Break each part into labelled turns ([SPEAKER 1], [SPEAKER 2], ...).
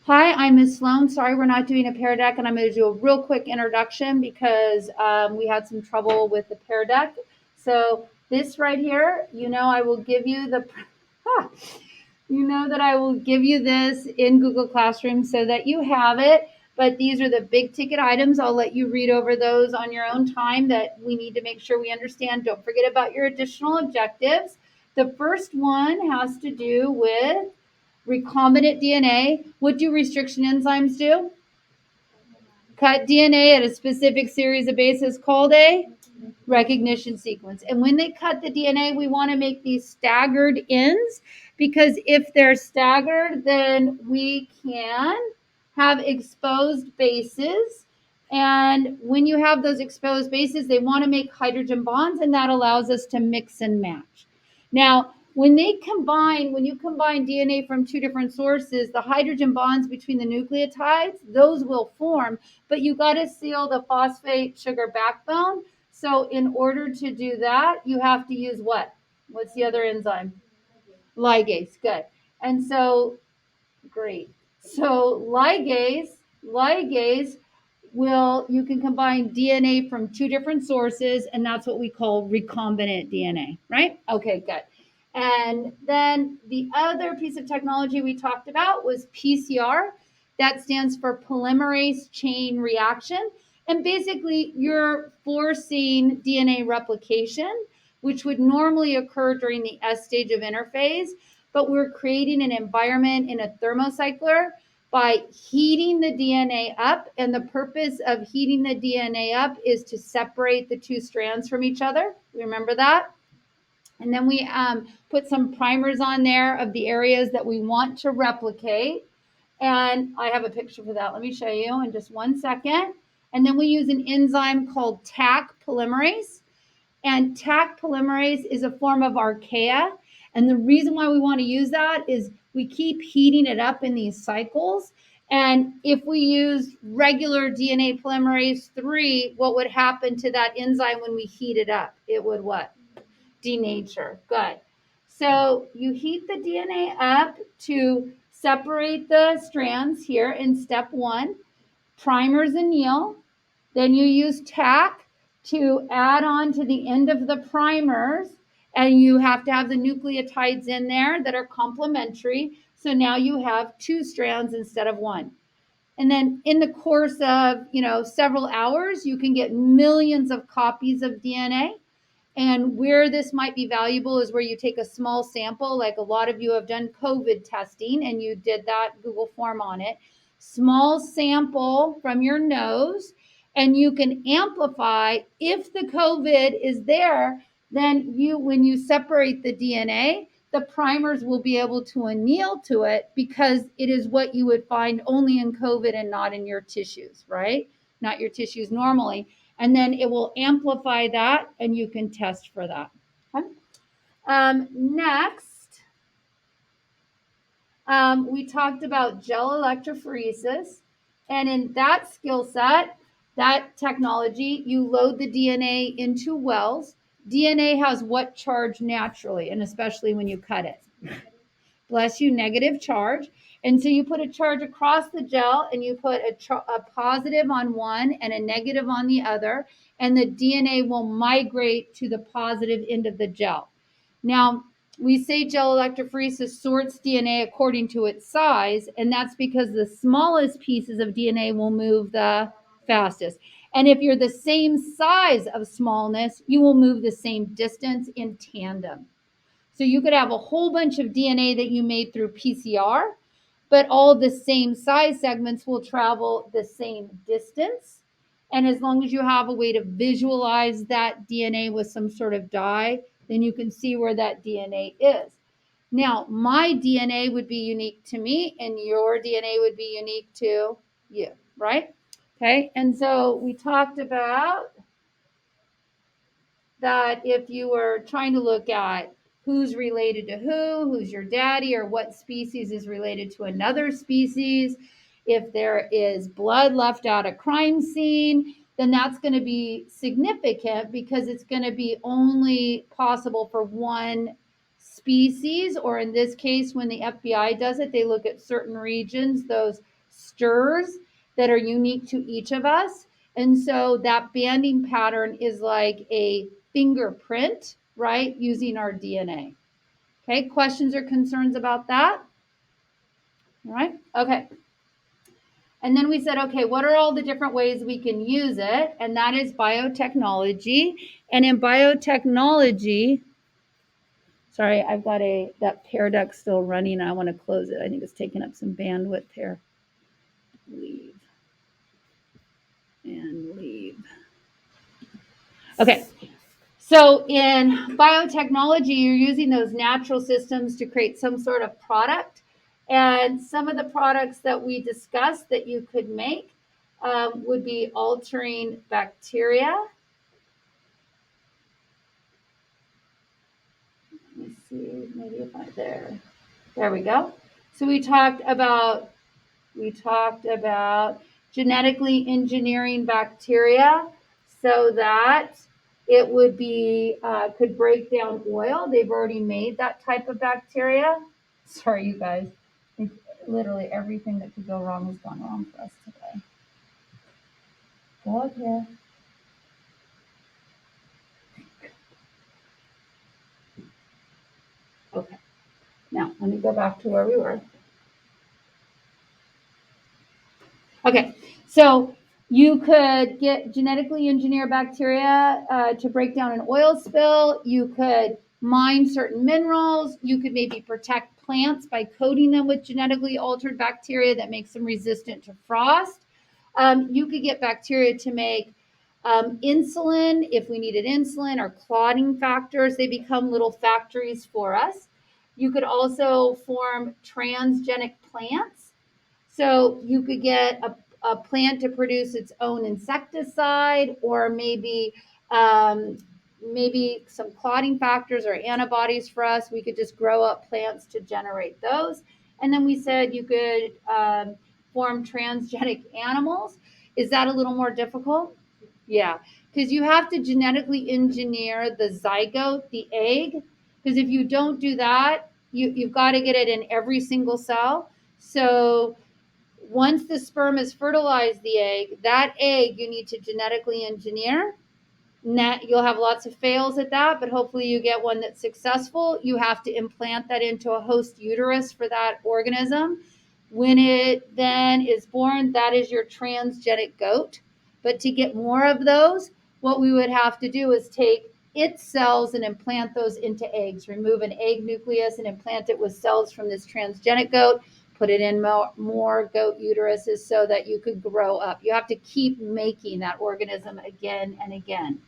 [SPEAKER 1] Hi, I'm Ms. Sloan. Sorry we're not doing a Pear Deck, and I'm going to do a real quick introduction because we had some trouble with the Pear Deck. So this right here, I will give you the, that I will give you this in Google Classroom so that you have it. But these are the big ticket items. I'll let you read over those on your own time that we need to make sure we understand. Don't forget about your additional objectives. The first one has to do with recombinant DNA. What do restriction enzymes do? Cut DNA at a specific series of bases called a recognition sequence. And when they cut the DNA, we want to make these staggered ends because if they're staggered, then we can have exposed bases. And when you have those exposed bases, they want to make hydrogen bonds, and that allows us to mix and match. Now, when you combine DNA from two different sources, the hydrogen bonds between the nucleotides, those will form, but you got to seal the phosphate sugar backbone. So in order to do that, you have to use what? What's the other enzyme? Ligase. Good. And so, great. So ligase you can combine DNA from two different sources, and that's what we call recombinant DNA, right? Okay, good. And then the other piece of technology we talked about was PCR. That stands for polymerase chain reaction. And basically, you're forcing DNA replication, which would normally occur during the S stage of interphase, but we're creating an environment in a thermocycler by heating the DNA up. And the purpose of heating the DNA up is to separate the two strands from each other. Remember that? And then we put some primers on there of the areas that we want to replicate. And I have a picture for that. Let me show you in just 1 second. And then we use an enzyme called Tac Polymerase. And Tac Polymerase is a form of archaea. And the reason why we want to use that is we keep heating it up in these cycles. And if we use regular DNA polymerase 3, what would happen to that enzyme when we heat it up? It would what? Denature. Good. So you heat the DNA up to separate the strands here in step 1. Primers anneal. Then you use Tac to add on to the end of the primers, and you have to have the nucleotides in there that are complementary. So now you have 2 strands instead of 1. And then in the course of, several hours, you can get millions of copies of DNA. And where this might be valuable is where you take a small sample, like a lot of you have done COVID testing and you did that Google form on it. Small sample from your nose, and you can amplify. If the COVID is there, then when you separate the DNA, the primers will be able to anneal to it because it is what you would find only in COVID and not in your tissues, right? Not your tissues normally. And then it will amplify that, and you can test for that. Okay. Next, we talked about gel electrophoresis. And in that skill set, that technology, you load the DNA into wells. DNA has what charge naturally, and especially when you cut it? Bless you, negative charge. And so you put a charge across the gel, and you put a positive on one and a negative on the other, and the DNA will migrate to the positive end of the gel. Now, we say gel electrophoresis sorts DNA according to its size, and that's because the smallest pieces of DNA will move the fastest. And if you're the same size of smallness, you will move the same distance in tandem. So you could have a whole bunch of DNA that you made through PCR, but all the same size segments will travel the same distance. And as long as you have a way to visualize that DNA with some sort of dye, then you can see where that DNA is. Now, my DNA would be unique to me, and your DNA would be unique to you, right? Okay, and so we talked about that if you were trying to look at who's related to who's your daddy, or what species is related to another species. If there is blood left at a crime scene, then that's going to be significant because it's going to be only possible for one species, or in this case, when the FBI does it, they look at certain regions, those stirs that are unique to each of us. And so that banding pattern is like a fingerprint, right, using our DNA. Okay, questions or concerns about that? All right, okay. And then we said, okay, what are all the different ways we can use it? And that is biotechnology. And in biotechnology, sorry, I've got that Pear Deck still running. I want to close it. I think it's taking up some bandwidth here. Leave. And leave. Okay. So in biotechnology, you're using those natural systems to create some sort of product. And some of the products that we discussed that you could make would be altering bacteria. Let me see, maybe if I there we go. So we talked about genetically engineering bacteria so that it would be could break down oil. They've already made that type of bacteria. Sorry, you guys. Literally everything that could go wrong has gone wrong for us today. Go up here. Okay. Now, let me go back to where we were. Okay, so you could get genetically engineered bacteria to break down an oil spill. You could mine certain minerals. You could maybe protect plants by coating them with genetically altered bacteria that makes them resistant to frost. You could get bacteria to make insulin if we needed insulin or clotting factors. They become little factories for us. You could also form transgenic plants. So you could get a plant to produce its own insecticide, or maybe some clotting factors or antibodies for us. We could just grow up plants to generate those. And then we said you could form transgenic animals. Is that a little more difficult? Yeah, because you have to genetically engineer the zygote, the egg, because if you don't do that, you've got to get it in every single cell. So once the sperm has fertilized the egg, that egg you need to genetically engineer. You'll have lots of fails at that, but hopefully you get one that's successful. You have to implant that into a host uterus for that organism. When it then is born, that is your transgenic goat. But to get more of those, what we would have to do is take its cells and implant those into eggs, remove an egg nucleus and implant it with cells from this transgenic goat, put it in more goat uteruses so that you could grow up. You have to keep making that organism again and again.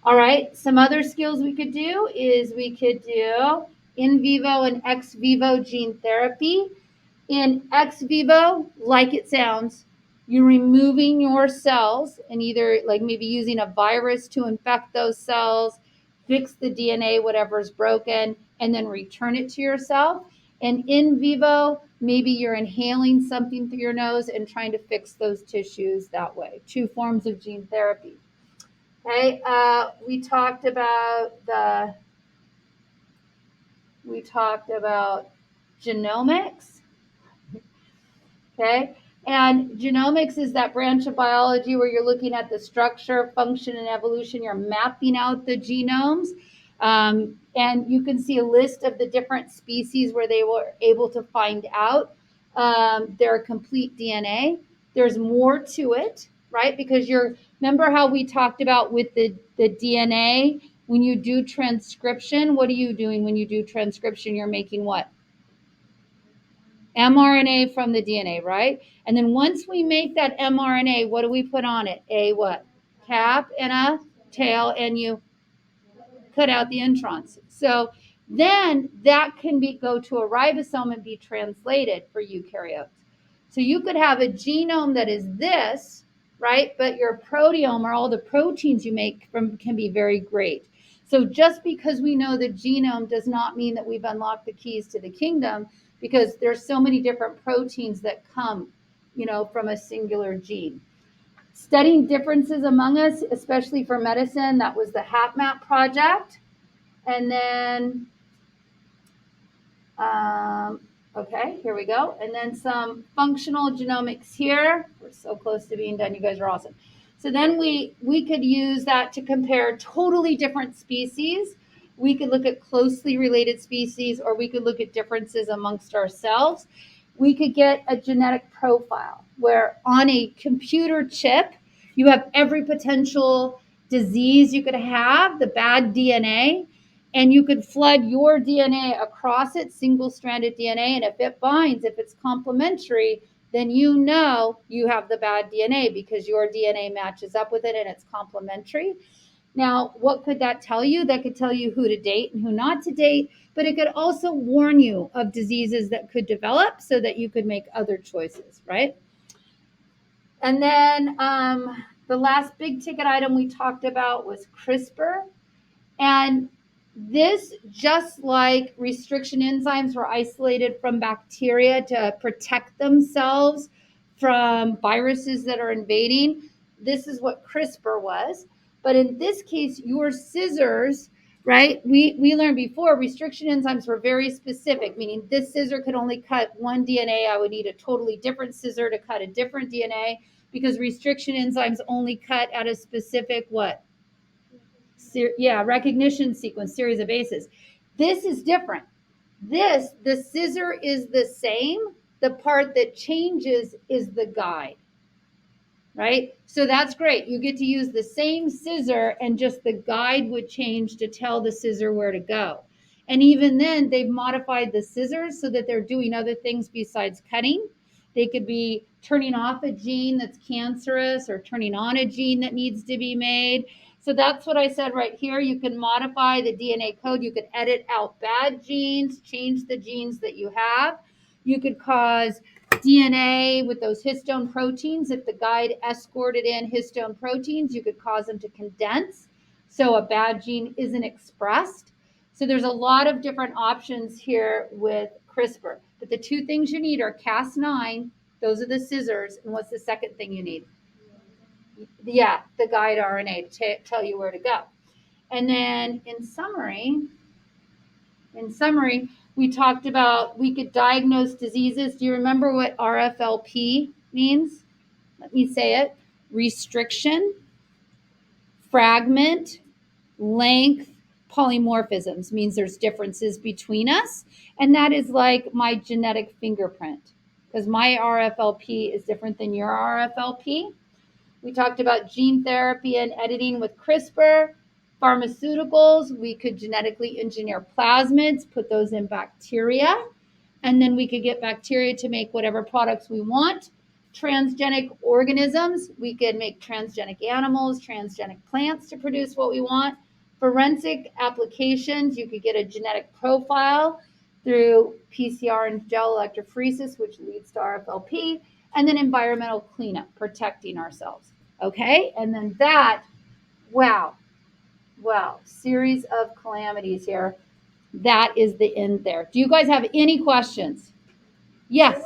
[SPEAKER 1] All right, some other skills we could do is we could do in vivo and ex vivo gene therapy. In ex vivo, like it sounds, you're removing your cells and either like maybe using a virus to infect those cells, fix the DNA, whatever's broken, and then return it to yourself. And in vivo, maybe you're inhaling something through your nose and trying to fix those tissues that way. 2 forms of gene therapy. Okay, we talked about genomics. Okay, and genomics is that branch of biology where you're looking at the structure, function, and evolution. You're mapping out the genomes. And you can see a list of the different species where they were able to find out their complete DNA. There's more to it, right? Because remember how we talked about with the DNA, when you do transcription, what are you doing when you do transcription? You're making what? mRNA from the DNA, right? And then once we make that mRNA, what do we put on it? A what? Cap and a tail, and you cut out the introns. So then that can go to a ribosome and be translated for eukaryotes. So you could have a genome that is this, right? But your proteome, or all the proteins you make from, can be very great. So just because we know the genome does not mean that we've unlocked the keys to the kingdom, because there's so many different proteins that come, from a singular gene. Studying differences among us, especially for medicine, that was the HapMap project. And then, Okay, here we go. And then some functional genomics here. We're so close to being done. You guys are awesome. So then we could use that to compare totally different species. We could look at closely related species, or we could look at differences amongst ourselves. We could get a genetic profile where on a computer chip, you have every potential disease you could have, the bad DNA, and you could flood your DNA across it, single-stranded DNA, and if it binds, if it's complementary, then you know you have the bad DNA because your DNA matches up with it and it's complementary. Now, what could that tell you? That could tell you who to date and who not to date, but it could also warn you of diseases that could develop so that you could make other choices, right? And then the last big ticket item we talked about was CRISPR. And this, just like restriction enzymes were isolated from bacteria to protect themselves from viruses that are invading, this is what CRISPR was. But in this case, your scissors, right? We learned before restriction enzymes were very specific, meaning this scissor could only cut one DNA. I would need a totally different scissor to cut a different DNA because restriction enzymes only cut at a specific what? Recognition sequence, series of bases. This is different. The scissor is the same. The part that changes is the guide, right? So that's great. You get to use the same scissor and just the guide would change to tell the scissor where to go. And even then, they've modified the scissors so that they're doing other things besides cutting. They could be turning off a gene that's cancerous or turning on a gene that needs to be made. So that's what I said right here. You can modify the DNA code. You could edit out bad genes, change the genes that you have. You could cause DNA with those histone proteins. If the guide escorted in histone proteins, you could cause them to condense so a bad gene isn't expressed. So there's a lot of different options here with CRISPR. But the two things you need are Cas9, those are the scissors, and what's the second thing you need? Yeah, the guide RNA to tell you where to go. And then in summary, we talked about we could diagnose diseases. Do you remember what RFLP means? Let me say it. Restriction, fragment, length, polymorphisms means there's differences between us. And that is like my genetic fingerprint because my RFLP is different than your RFLP. We talked about gene therapy and editing with CRISPR. Pharmaceuticals, we could genetically engineer plasmids, put those in bacteria, and then we could get bacteria to make whatever products we want. Transgenic organisms, we could make transgenic animals, transgenic plants to produce what we want. Forensic applications, you could get a genetic profile through PCR and gel electrophoresis, which leads to RFLP, and then environmental cleanup, protecting ourselves. Okay, and then that, wow, series of calamities here. That is the end there. Do you guys have any questions? Yes.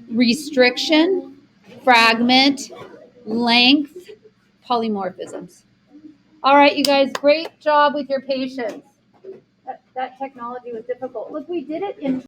[SPEAKER 1] Restriction, fragment, length, polymorphisms. All right, you guys, great job with your patience. That technology was difficult. Look, we did it in